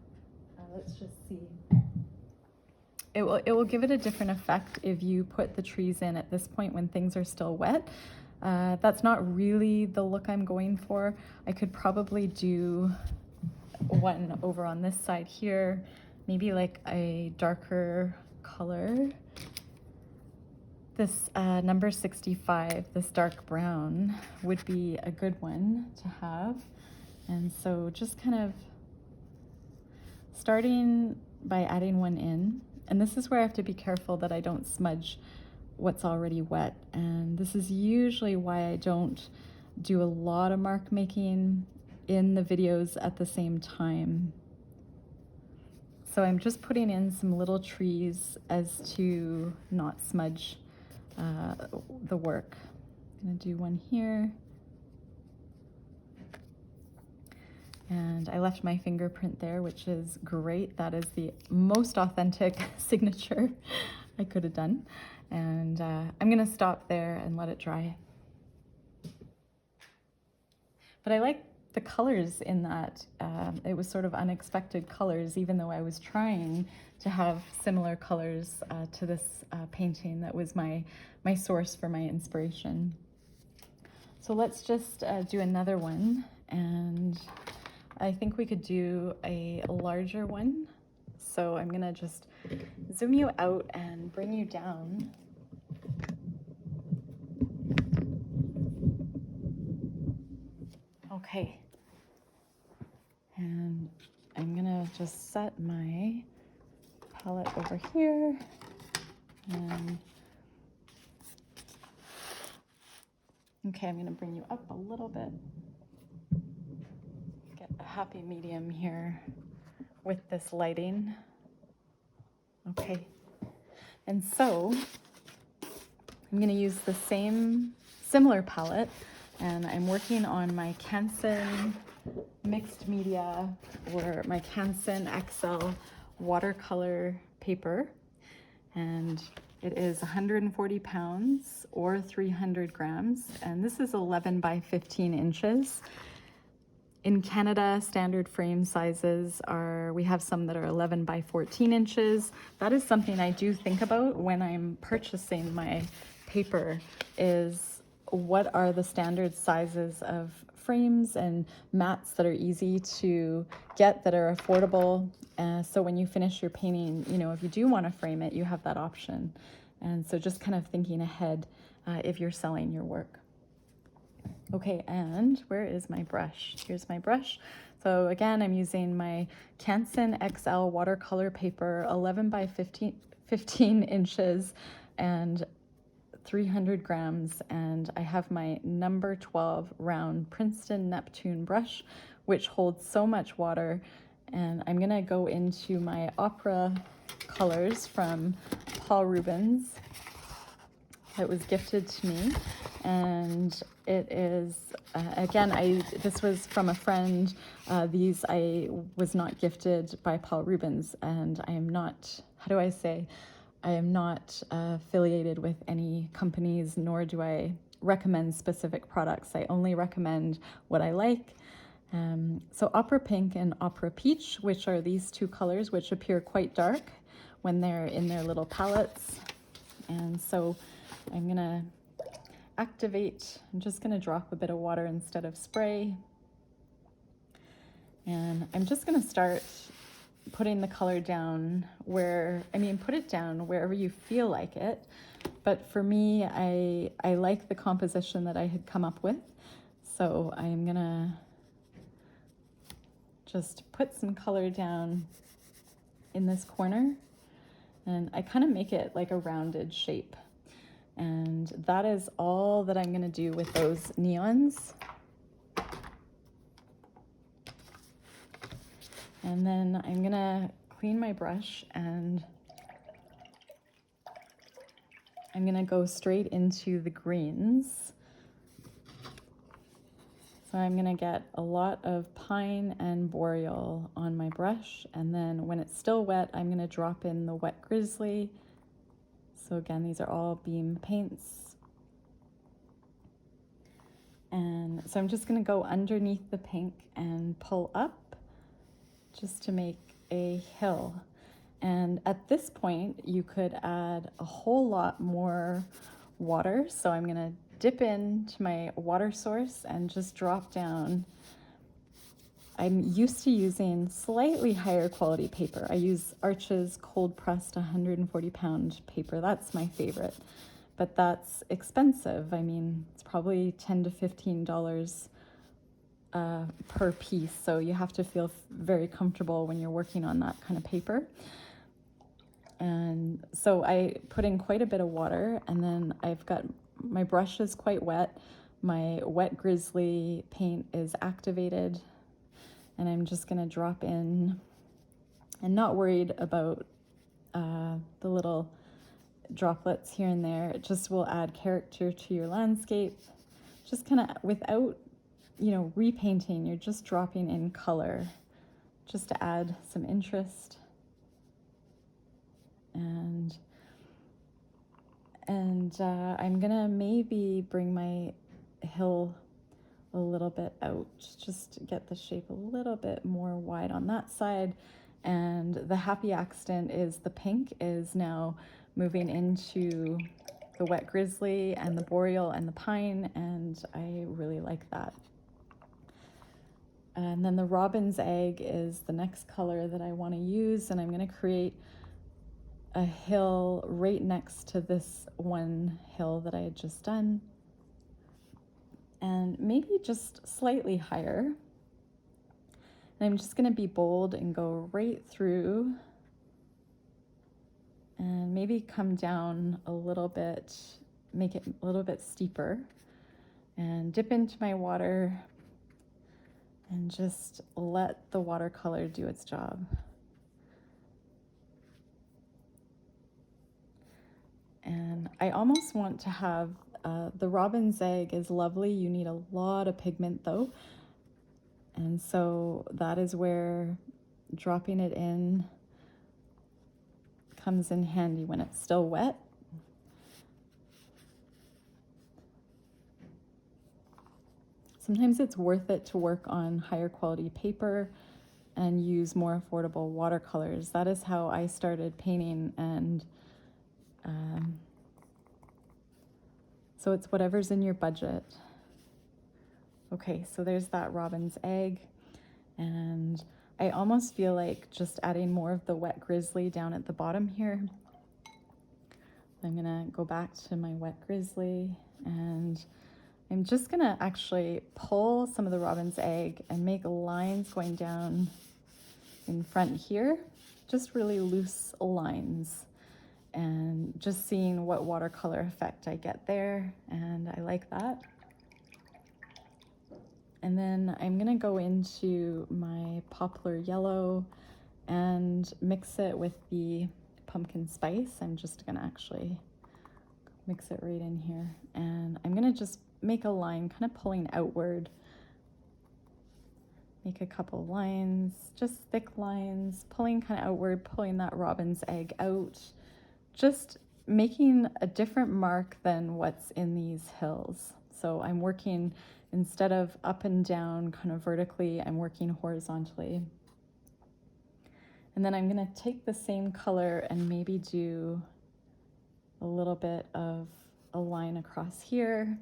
let's just see. It will give it a different effect if you put the trees in at this point when things are still wet. That's not really the look I'm going for. I could probably do one over on this side here, maybe like a darker color. This number 65, this dark brown, would be a good one to have. And so just kind of starting by adding one in. And this is where I have to be careful that I don't smudge what's already wet. And this is usually why I don't do a lot of mark making in the videos at the same time. So I'm just putting in some little trees as to not smudge the work. I'm gonna do one here. And I left my fingerprint there, which is great. That is the most authentic signature I could have done. And I'm gonna stop there and let it dry. But I like the colors in that. It was sort of unexpected colors, even though I was trying to have similar colors to this painting that was my source for my inspiration. So let's just do another one, and I think we could do a larger one. So I'm gonna just zoom you out and bring you down. Okay. And I'm gonna just set my palette over here, and okay, I'm gonna bring you up a little bit. Get a happy medium here with this lighting. Okay, and so I'm gonna use the similar palette, and I'm working on my Canson mixed media, or my Canson XL watercolor paper, and it is 140 pounds or 300 grams, and this is 11 by 15 inches. In Canada, standard frame sizes are, we have some that are 11 by 14 inches. That is something I do think about when I'm purchasing my paper, is what are the standard sizes of frames and mats that are easy to get, that are affordable. So when you finish your painting, you know, if you do want to frame it, you have that option. And so just kind of thinking ahead if you're selling your work. Okay, and where is my brush? Here's my brush. So again, I'm using my Canson XL watercolor paper, 11 by 15 inches and 300 grams. And I have my number 12 round Princeton Neptune brush, which holds so much water. And I'm gonna go into my opera colors from Paul Rubens that was gifted to me, and it is again, this was from a friend. These I was not gifted by Paul Rubens, and I am not, how do I say, I am not affiliated with any companies, nor do I recommend specific products. I only recommend what I like. So Opera Pink and Opera Peach, which are these two colors, which appear quite dark when they're in their little palettes. And so I'm gonna activate, I'm just gonna drop a bit of water instead of spray. And I'm just gonna start putting the color down where, put it down wherever you feel like it. But for me, I like the composition that I had come up with. So I'm gonna just put some color down in this corner, and I kind of make it like a rounded shape. And that is all that I'm gonna do with those neons. And then I'm gonna clean my brush, and I'm gonna go straight into the greens. So I'm gonna get a lot of pine and boreal on my brush, and then when it's still wet, I'm gonna drop in the wet grizzly. So again, these are all beam paints. And so I'm just gonna go underneath the pink and pull up just to make a hill. And at this point, you could add a whole lot more water. So I'm gonna dip into my water source and just drop down. I'm used to using slightly higher quality paper. I use Arch's cold pressed 140 pound paper. That's my favorite, but that's expensive. It's probably $10 to $15 per piece. So you have to feel very comfortable when you're working on that kind of paper. And so I put in quite a bit of water, and then I've got, my brush is quite wet. My wet grizzly paint is activated, and I'm just gonna drop in, and not worried about the little droplets here and there. It just will add character to your landscape. Just kind of without, repainting, you're just dropping in color just to add some interest. And I'm gonna maybe bring my hill a little bit out, just to get the shape a little bit more wide on that side. And the happy accident is the pink is now moving into the wet grizzly and the boreal and the pine, and I really like that. And then the robin's egg is the next color that I want to use, and I'm going to create a hill right next to this one hill that I had just done, and maybe just slightly higher. And I'm just going to be bold and go right through and maybe come down a little bit, make it a little bit steeper, and dip into my water and just let the watercolor do its job. And I almost want to have, the robin's egg is lovely. You need a lot of pigment though. And so that is where dropping it in comes in handy when it's still wet. Sometimes it's worth it to work on higher quality paper and use more affordable watercolors. That is how I started painting, and so it's whatever's in your budget. Okay, so there's that robin's egg, and I almost feel like just adding more of the wet grizzly down at the bottom here. I'm gonna go back to my wet grizzly, and I'm just gonna actually pull some of the robin's egg and make lines going down in front here, just really loose lines, and just seeing what watercolor effect I get there, and I like that. And then I'm gonna go into my poplar yellow and mix it with the pumpkin spice. I'm just gonna actually mix it right in here, and I'm gonna just make a line kind of pulling outward. Make a couple lines, just thick lines, pulling kind of outward, pulling that robin's egg out, just making a different mark than what's in these hills. So I'm working, instead of up and down kind of vertically, I'm working horizontally. And then I'm gonna take the same color and maybe do a little bit of a line across here.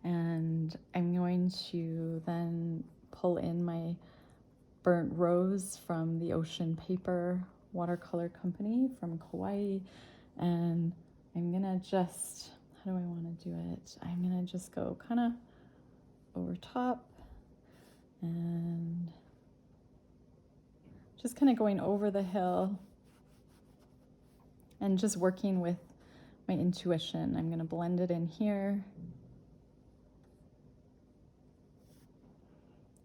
And I'm going to then pull in my burnt rose from the Ocean Paper watercolor company from Kauai, and I'm gonna just, how do I want to do it? I'm gonna just go kind of over top and just kind of going over the hill and just working with my intuition. I'm gonna blend it in here.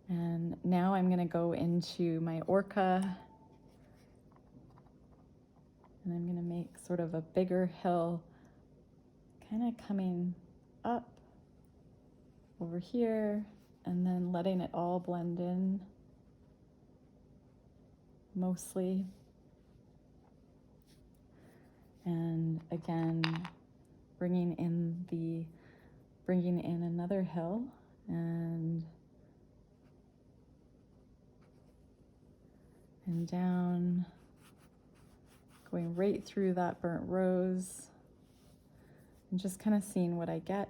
And now I'm gonna go into my orca, and I'm gonna make sort of a bigger hill, kind of coming up over here, and then letting it all blend in, mostly. And again, bringing in another hill, and down, going right through that burnt rose, and just kind of seeing what I get,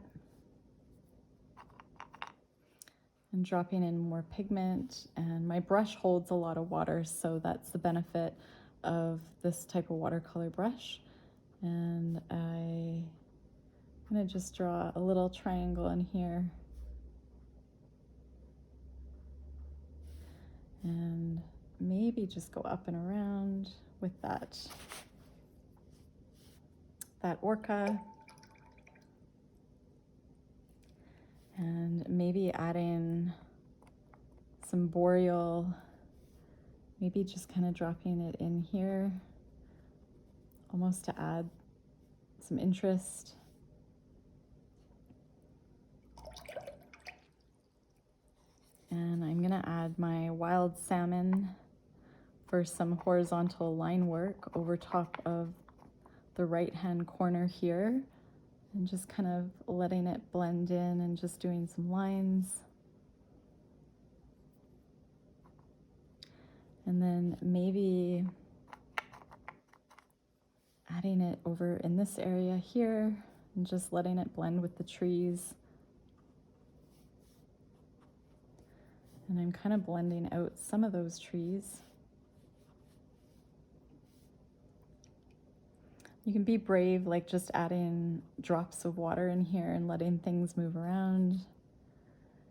and dropping in more pigment. And my brush holds a lot of water, so that's the benefit of this type of watercolor brush. And I'm gonna just draw a little triangle in here, and maybe just go up and around with that orca, and maybe adding some boreal, maybe just kind of dropping it in here, almost to add some interest. And I'm gonna add my wild salmon for some horizontal line work over top of the right-hand corner here, and just kind of letting it blend in and just doing some lines. And then maybe adding it over in this area here and just letting it blend with the trees. And I'm kind of blending out some of those trees. You can be brave, like just adding drops of water in here and letting things move around,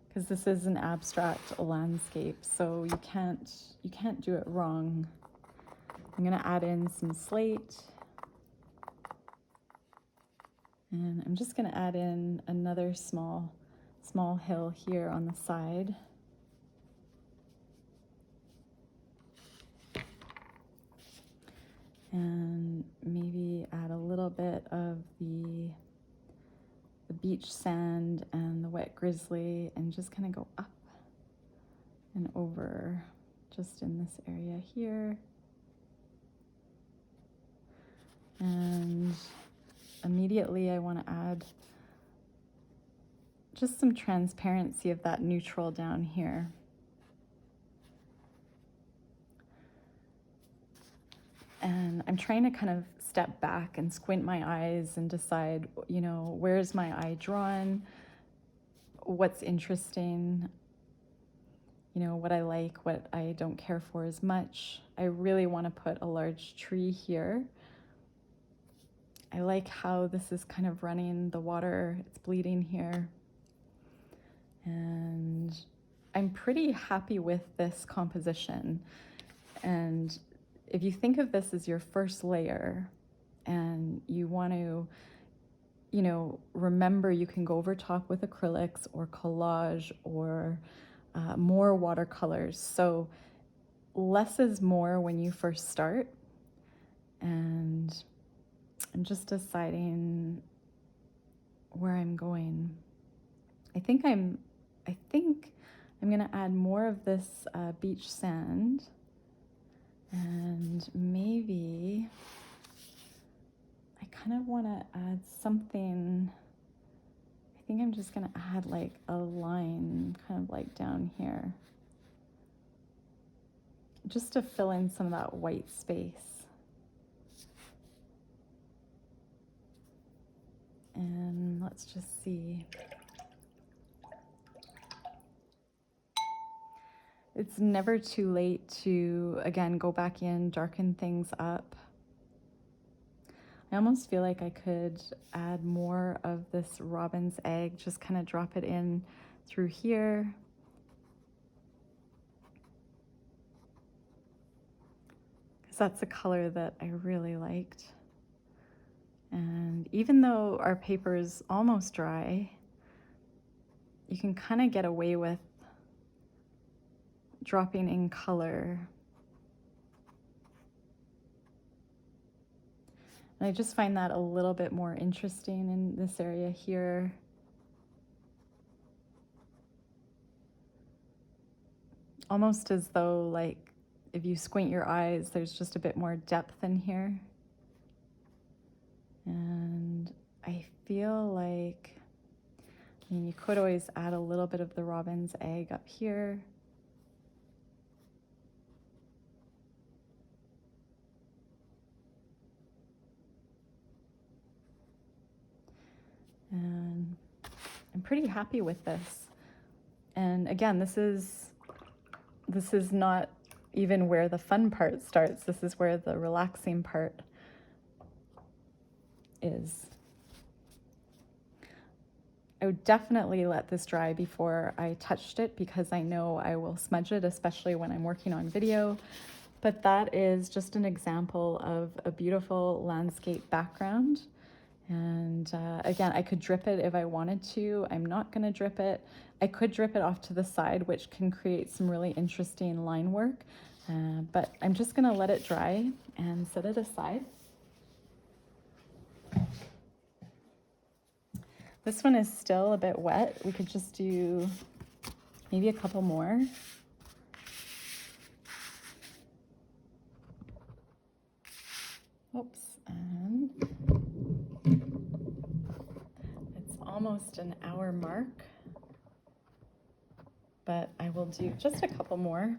because this is an abstract landscape, so you can't do it wrong. I'm gonna add in some slate, and I'm just gonna add in another small hill here on the side. And maybe add a little bit of the beach sand and the wet grizzly, and just kind of go up and over just in this area here. And immediately I want to add just some transparency of that neutral down here. And I'm trying to kind of step back and squint my eyes and decide, you know, where's my eye drawn? What's interesting? You know, what I like, what I don't care for as much. I really want to put a large tree here. I like how this is kind of running the water. It's bleeding here. And I'm pretty happy with this composition. And if you think of this as your first layer and you want to, you know, remember you can go over top with acrylics or collage or more watercolors. So less is more when you first start. And I'm just deciding where I'm going. I think I'm gonna add more of this beach sand. And maybe I kind of want to add something. I think I'm just going to add like a line kind of like down here, just to fill in some of that white space. And let's just see. It's never too late to, again, go back in, darken things up. I almost feel like I could add more of this robin's egg, just kind of drop it in through here. Because that's a color that I really liked. And even though our paper is almost dry, you can kind of get away with dropping in color. And I just find that a little bit more interesting in this area here. Almost as though, like, if you squint your eyes, there's just a bit more depth in here. And I feel like, I mean, you could always add a little bit of the robin's egg up here. And I'm pretty happy with this. And again, this is not even where the fun part starts. This is where the relaxing part is. I would definitely let this dry before I touched it, because I know I will smudge it, especially when I'm working on video. But that is just an example of a beautiful landscape background. And again, I could drip it if I wanted to. I'm not going to drip it. I could drip it off to the side, which can create some really interesting line work. But I'm just going to let it dry and set it aside. This one is still a bit wet. We could just do maybe a couple more. Oops, and it's almost an hour mark, but I will do just a couple more.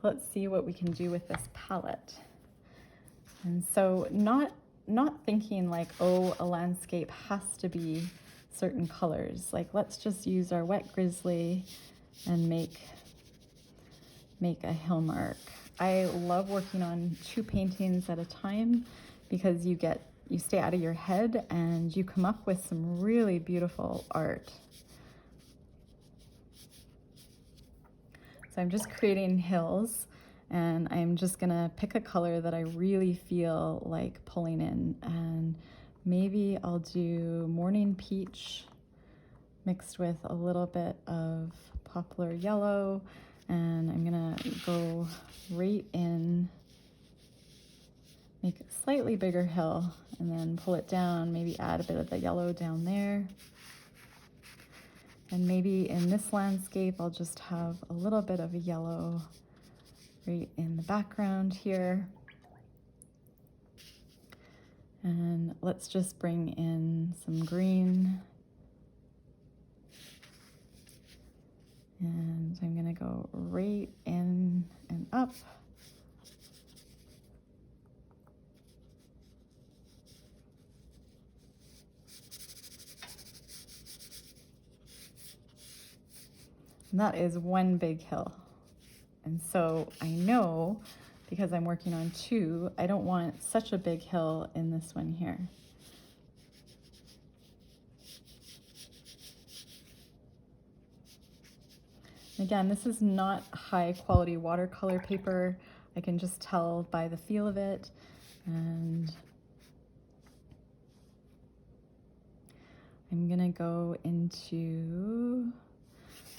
So let's see what we can do with this palette. And so not thinking like, oh, a landscape has to be certain colors. Like, let's just use our wet grizzly and make a hill mark. I love working on 2 paintings at a time because you stay out of your head and you come up with some really beautiful art. So I'm just creating hills, and I'm just gonna pick a color that I really feel like pulling in, and maybe I'll do morning peach mixed with a little bit of poplar yellow, and I'm gonna go right in, make a slightly bigger hill, and then pull it down, maybe add a bit of the yellow down there. And maybe in this landscape, I'll just have a little bit of a yellow right in the background here. And let's just bring in some green. And I'm gonna go right in and up. And that is one big hill. And so I know, because I'm working on 2, I don't want such a big hill in this one here. Again, this is not high quality watercolor paper. I can just tell by the feel of it. And I'm gonna go into,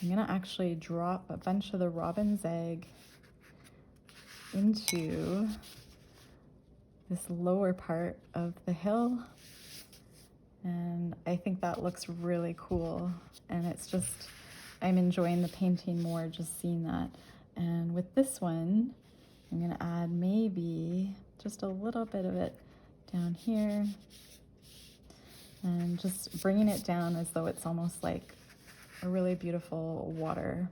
I'm gonna actually drop a bunch of the robin's egg into this lower part of the hill. And I think that looks really cool. And it's just, I'm enjoying the painting more just seeing that. And with this one, I'm gonna add maybe just a little bit of it down here, and just bringing it down as though it's almost like a really beautiful water.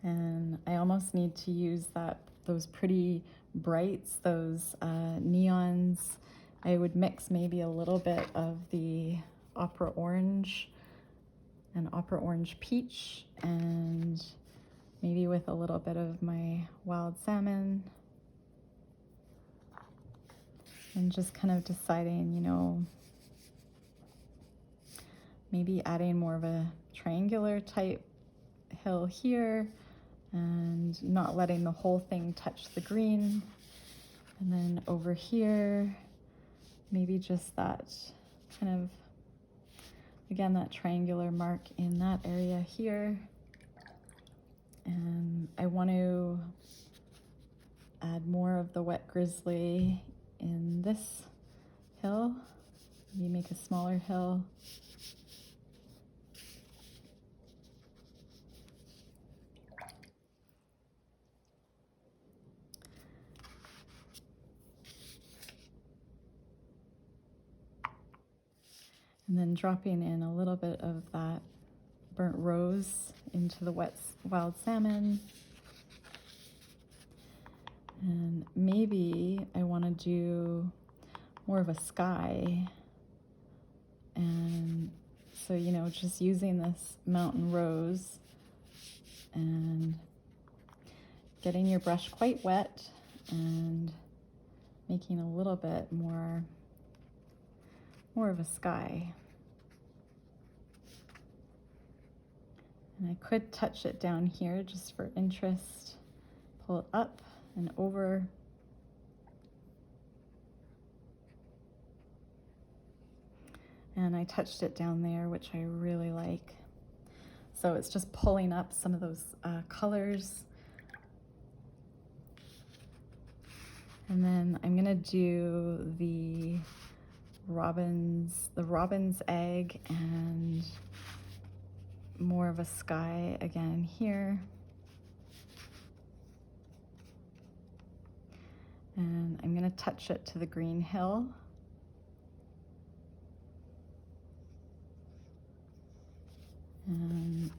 And I almost need to use those pretty brights, those neons. I would mix maybe a little bit of the opera orange and opera orange peach, and maybe with a little bit of my wild salmon. And just kind of deciding, you know, maybe adding more of a triangular type hill here, and not letting the whole thing touch the green. And then over here, maybe just that kind of, again, that triangular mark in that area here. And I want to add more of the wet grizzly in this hill. Maybe make a smaller hill. And then dropping in a little bit of that burnt rose into the wet wild salmon. And maybe I want to do more of a sky. And so, you know, just using this mountain rose and getting your brush quite wet and making a little bit more of a sky. And I could touch it down here just for interest, pull it up and over. And I touched it down there, which I really like. So it's just pulling up some of those colors. And then I'm gonna do the robin's egg and more of a sky again here. And I'm gonna touch it to the green hill. And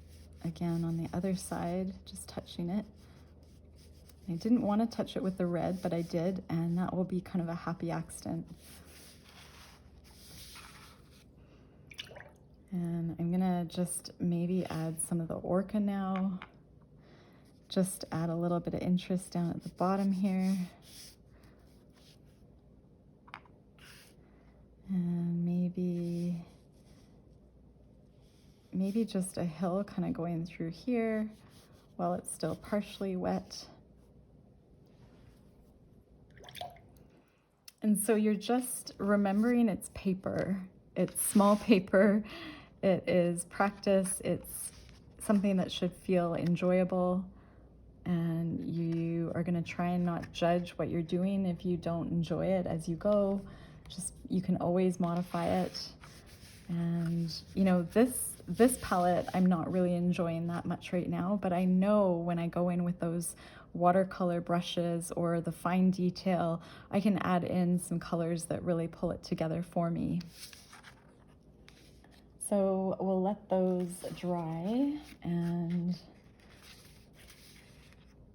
again, on the other side, just touching it. I didn't want to touch it with the red, but I did, and that will be kind of a happy accident. And I'm gonna just maybe add some of the orca now. Just add a little bit of interest down at the bottom here. And maybe just a hill kind of going through here while it's still partially wet. And so you're just remembering it's paper. It's small paper. It is practice. It's something that should feel enjoyable. And you are going to try and not judge what you're doing if you don't enjoy it as you go. Just, you can always modify it. And you know, this palette I'm not really enjoying that much right now, but I know when I go in with those watercolor brushes or the fine detail, I can add in some colors that really pull it together for me. So we'll let those dry, and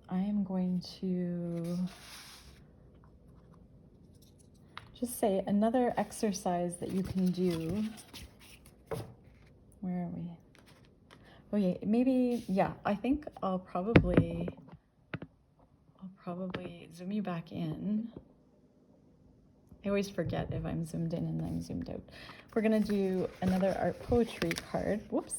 I am going to just say another exercise that you can do. Where are we? Oh yeah, maybe, yeah, I think I'll probably zoom you back in. I always forget if I'm zoomed in and I'm zoomed out. We're gonna do another art poetry card. Whoops.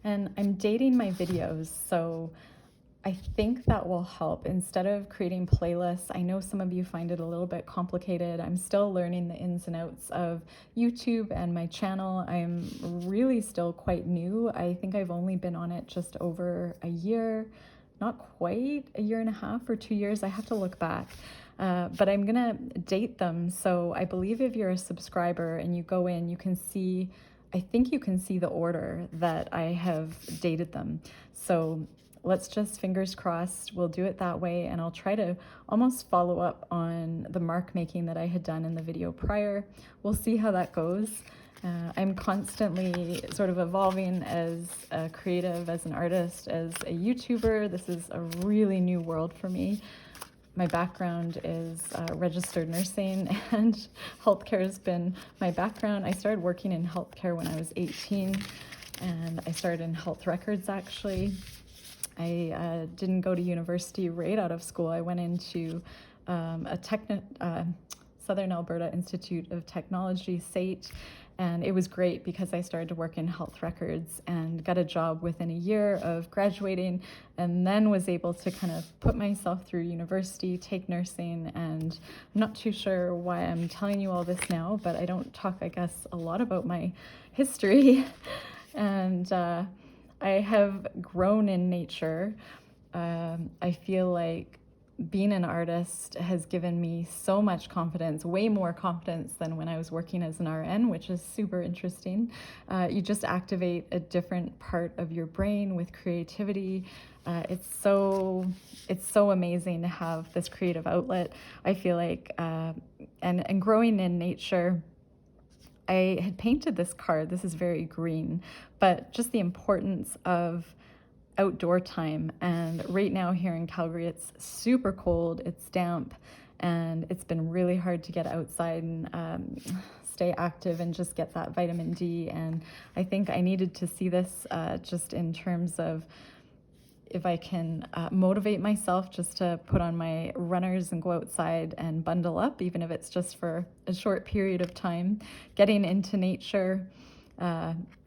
And I'm dating my videos, so I think that will help. Instead of creating playlists, I know some of you find it a little bit complicated. I'm still learning the ins and outs of YouTube and my channel. I'm really still quite new. I think I've only been on it just over a year, not quite a year and a half or 2 years. I have to look back. But I'm gonna date them. So I believe if you're a subscriber and you go in, you can see, I think you can see the order that I have dated them. So let's just, fingers crossed, we'll do it that way, and I'll try to almost follow up on the mark making that I had done in the video prior. We'll see how that goes. I'm constantly sort of evolving as a creative, as an artist, as a YouTuber. This is a really new world for me. My background is registered nursing, and healthcare has been my background. I started working in healthcare when I was 18, and I started in health records, actually. I didn't go to university right out of school. I went into Southern Alberta Institute of Technology, SAIT, and it was great because I started to work in health records and got a job within a year of graduating, and then was able to kind of put myself through university, take nursing. And I'm not too sure why I'm telling you all this now, but I don't talk, I guess, a lot about my history. And I have grown in nature. I feel like being an artist has given me so much confidence, way more confidence than when I was working as an RN, which is super interesting. You just activate a different part of your brain with creativity. It's so amazing to have this creative outlet. I feel like, and growing in nature, I had painted this card. This is very green, but just the importance of outdoor time. And right now here in Calgary, it's super cold, it's damp, and it's been really hard to get outside and stay active and just get that vitamin D. And I think I needed to see this just in terms of if I can motivate myself just to put on my runners and go outside and bundle up, even if it's just for a short period of time, getting into nature,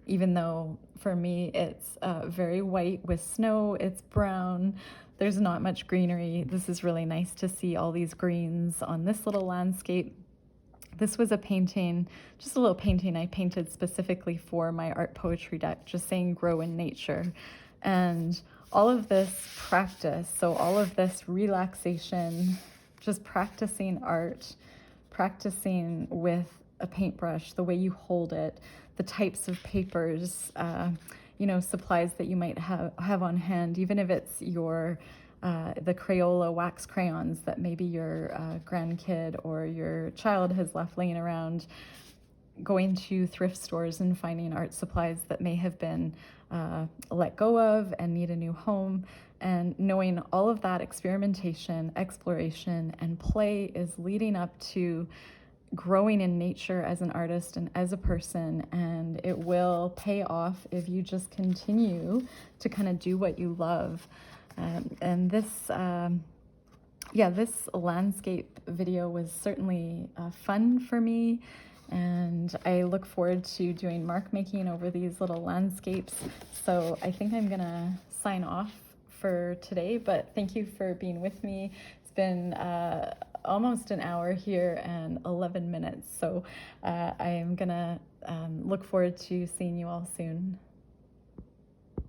even though for me it's very white with snow, it's brown, there's not much greenery. This is really nice to see all these greens on this little landscape. This was a painting, just a little painting I painted specifically for my art poetry deck, just saying grow in nature. And all of this practice, so all of this relaxation, just practicing art, practicing with a paintbrush, the way you hold it, the types of papers, supplies that you might have on hand, even if it's the Crayola wax crayons that maybe your grandkid or your child has left laying around, going to thrift stores and finding art supplies that may have been let go of and need a new home, and knowing all of that experimentation, exploration, and play is leading up to growing in nature as an artist and as a person, and it will pay off if you just continue to kind of do what you love. And this landscape video was certainly fun for me, and I look forward to doing mark making over these little landscapes. So I think I'm gonna sign off for today, but thank you for being with me. It's been almost an hour here and 11 minutes, so I am gonna look forward to seeing you all soon.